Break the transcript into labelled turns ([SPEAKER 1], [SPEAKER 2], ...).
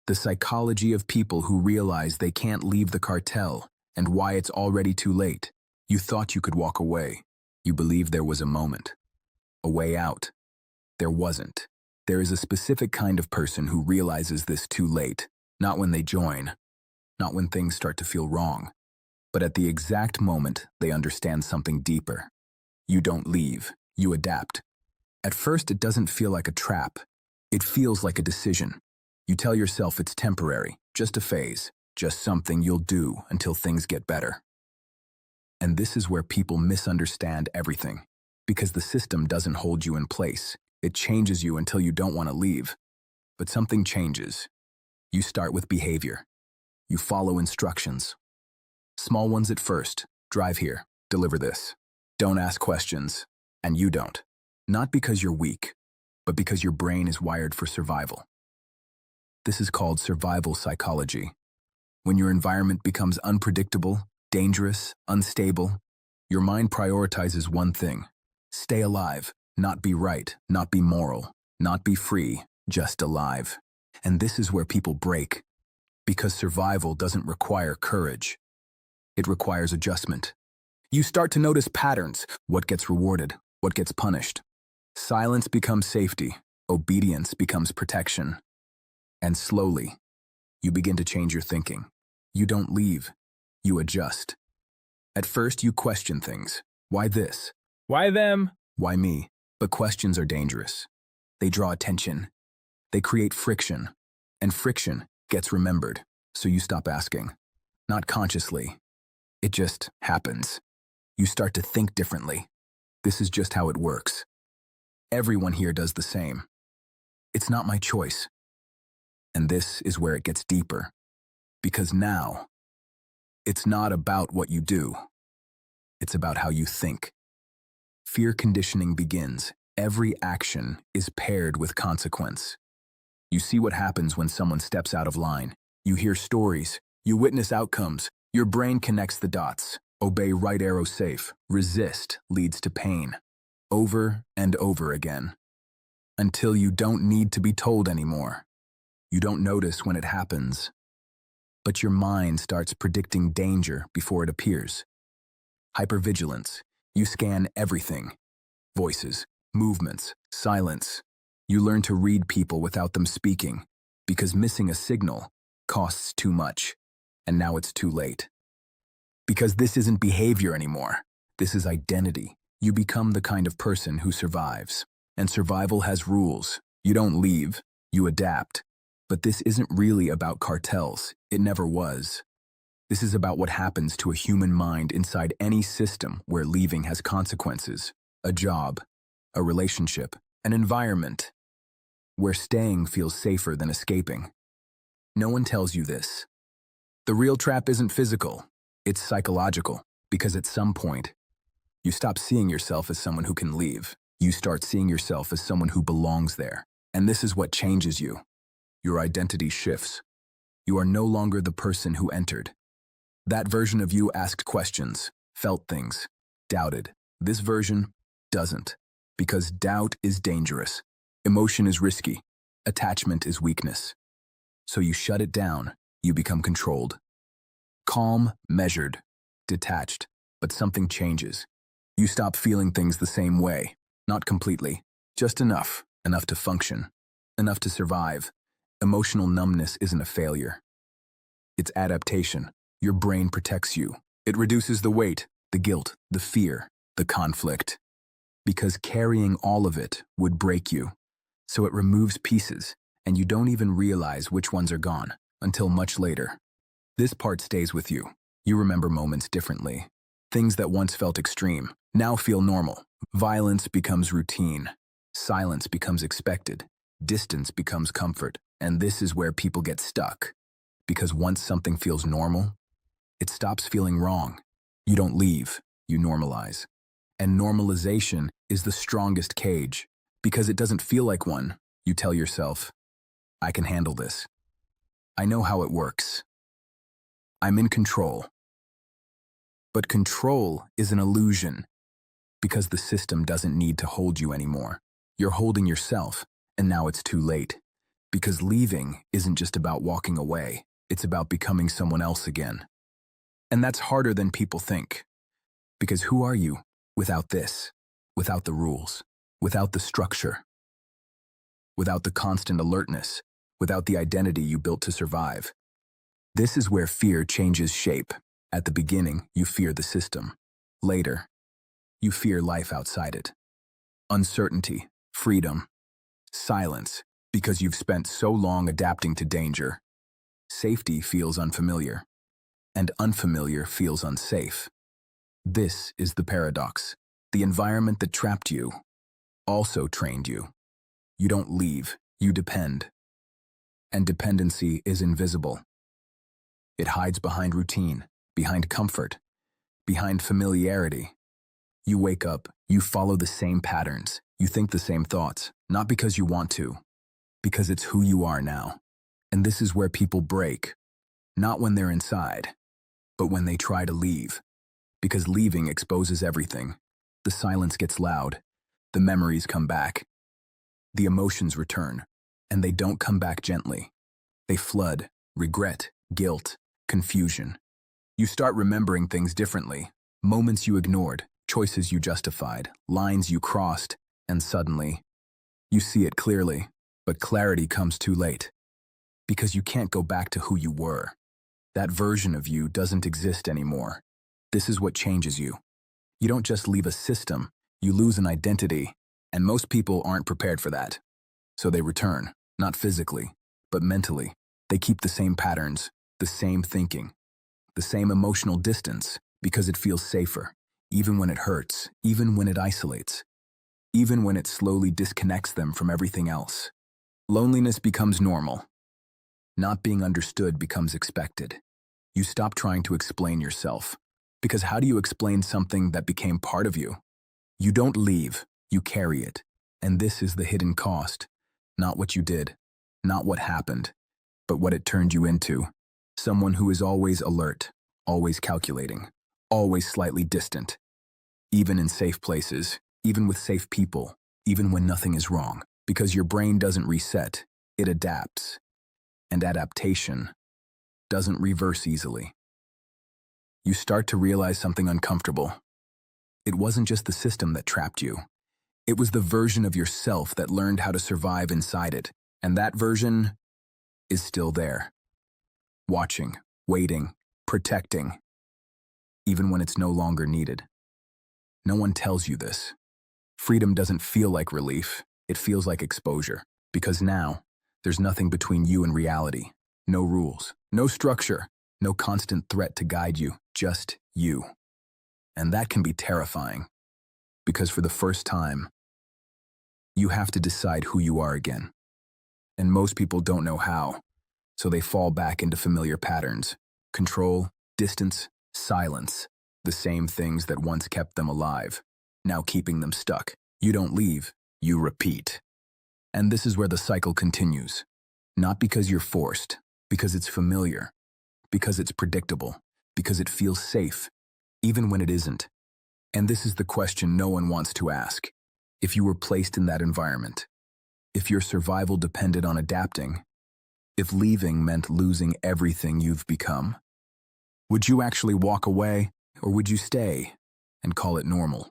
[SPEAKER 1] The psychology of people who realize they can't leave the cartel and why it's already too late. You thought you could walk away. You believed there was a moment. A way out. There wasn't. There is a specific kind of person who realizes this too late, not when they join, not when things start to feel wrong, but at the exact moment they understand something deeper. You don't leave, you adapt. At first it doesn't feel like a trap. It feels like a decision. You tell yourself it's temporary, just a phase, just something you'll do until things get better. And this is where people misunderstand everything, because the system doesn't hold you in place. It changes you until you don't want to leave. But something changes. You start with behavior. You follow instructions. Small ones at first. Drive here. Deliver this. Don't ask questions. And you don't. Not because you're weak, but because your brain is wired for survival. This is called survival psychology. When your environment becomes unpredictable, dangerous, unstable, your mind prioritizes one thing: stay alive, not be right, not be moral, not be free, just alive. And this is where people break, because survival doesn't require courage. It requires adjustment. You start to notice patterns: what gets rewarded, what gets punished. Silence becomes safety, obedience becomes protection. And slowly, you begin to change your thinking. You don't leave, you adjust. At first, you question things. Why this?
[SPEAKER 2] Why them?
[SPEAKER 1] Why me? But questions are dangerous. They draw attention. They create friction. And friction gets remembered, so you stop asking. Not consciously. It just happens. You start to think differently. This is just how it works. Everyone here does the same. It's not my choice. And this is where it gets deeper. Because now, it's not about what you do. It's about how you think. Fear conditioning begins. Every action is paired with consequence. You see what happens when someone steps out of line. You hear stories. You witness outcomes. Your brain connects the dots. Obey, right arrow safe. Resist leads to pain. Over and over again. Until you don't need to be told anymore. You don't notice when it happens. But your mind starts predicting danger before it appears. Hypervigilance. You scan everything. Voices, movements, silence. You learn to read people without them speaking, because missing a signal costs too much, and now it's too late. Because this isn't behavior anymore. This is identity. You become the kind of person who survives. And survival has rules. You don't leave, you adapt. But this isn't really about cartels. It never was. This is about what happens to a human mind inside any system where leaving has consequences. A job, a relationship, an environment, where staying feels safer than escaping. No one tells you this. The real trap isn't physical, it's psychological, because at some point, you stop seeing yourself as someone who can leave. You start seeing yourself as someone who belongs there. And this is what changes you. Your identity shifts. You are no longer the person who entered. That version of you asked questions, felt things, doubted. This version doesn't, because doubt is dangerous. Emotion is risky. Attachment is weakness. So you shut it down. You become controlled. Calm, measured, detached. But something changes. You stop feeling things the same way. Not completely. Just enough. Enough to function. Enough to survive. Emotional numbness isn't a failure. It's adaptation. Your brain protects you. It reduces the weight, the guilt, the fear, the conflict. Because carrying all of it would break you. So it removes pieces, and you don't even realize which ones are gone until much later. This part stays with you. You remember moments differently. Things that once felt extreme now feel normal. Violence becomes routine. Silence becomes expected. Distance becomes comfort. And this is where people get stuck. Because once something feels normal, it stops feeling wrong. You don't leave, you normalize. And normalization is the strongest cage. Because it doesn't feel like one, you tell yourself, I can handle this. I know how it works. I'm in control. But control is an illusion. Because the system doesn't need to hold you anymore. You're holding yourself, and now it's too late. Because leaving isn't just about walking away, it's about becoming someone else again. And that's harder than people think. Because who are you without this, without the rules, without the structure, without the constant alertness, without the identity you built to survive? This is where fear changes shape. At the beginning, you fear the system. Later, you fear life outside it. Uncertainty, freedom, silence, because you've spent so long adapting to danger. Safety feels unfamiliar, and unfamiliar feels unsafe. This is the paradox. The environment that trapped you also trained you. You don't leave, you depend. And dependency is invisible. It hides behind routine, behind comfort, behind familiarity. You wake up, you follow the same patterns, you think the same thoughts, not because you want to, because it's who you are now. And this is where people break, not when they're inside, but when they try to leave. Because leaving exposes everything. The silence gets loud, the memories come back, the emotions return, and they don't come back gently. They flood, regret, guilt, confusion. You start remembering things differently, moments you ignored, choices you justified, lines you crossed, and suddenly, you see it clearly, but clarity comes too late. Because you can't go back to who you were. That version of you doesn't exist anymore. This is what changes you. You don't just leave a system, you lose an identity, and most people aren't prepared for that. So they return, not physically, but mentally. They keep the same patterns, the same thinking, the same emotional distance, because it feels safer, even when it hurts, even when it isolates, even when it slowly disconnects them from everything else. Loneliness becomes normal. Not being understood becomes expected. You stop trying to explain yourself. Because how do you explain something that became part of you? You don't leave, you carry it. And this is the hidden cost. Not what you did, not what happened, but what it turned you into. Someone who is always alert, always calculating, always slightly distant. Even in safe places, even with safe people, even when nothing is wrong. Because your brain doesn't reset, it adapts. And adaptation doesn't reverse easily. You start to realize something uncomfortable. It wasn't just the system that trapped you. It was the version of yourself that learned how to survive inside it. And that version is still there. Watching, waiting, protecting, even when it's no longer needed. No one tells you this. Freedom doesn't feel like relief. It feels like exposure. Because now, there's nothing between you and reality. No rules, no structure, no constant threat to guide you, just you. And that can be terrifying, because for the first time, you have to decide who you are again. And most people don't know how, so they fall back into familiar patterns. Control, distance, silence, the same things that once kept them alive, now keeping them stuck. You don't leave, you repeat. And this is where the cycle continues. Not because you're forced, because it's familiar, because it's predictable, because it feels safe, even when it isn't. And this is the question no one wants to ask. If you were placed in that environment, if your survival depended on adapting, if leaving meant losing everything you've become, would you actually walk away, or would you stay and call it normal?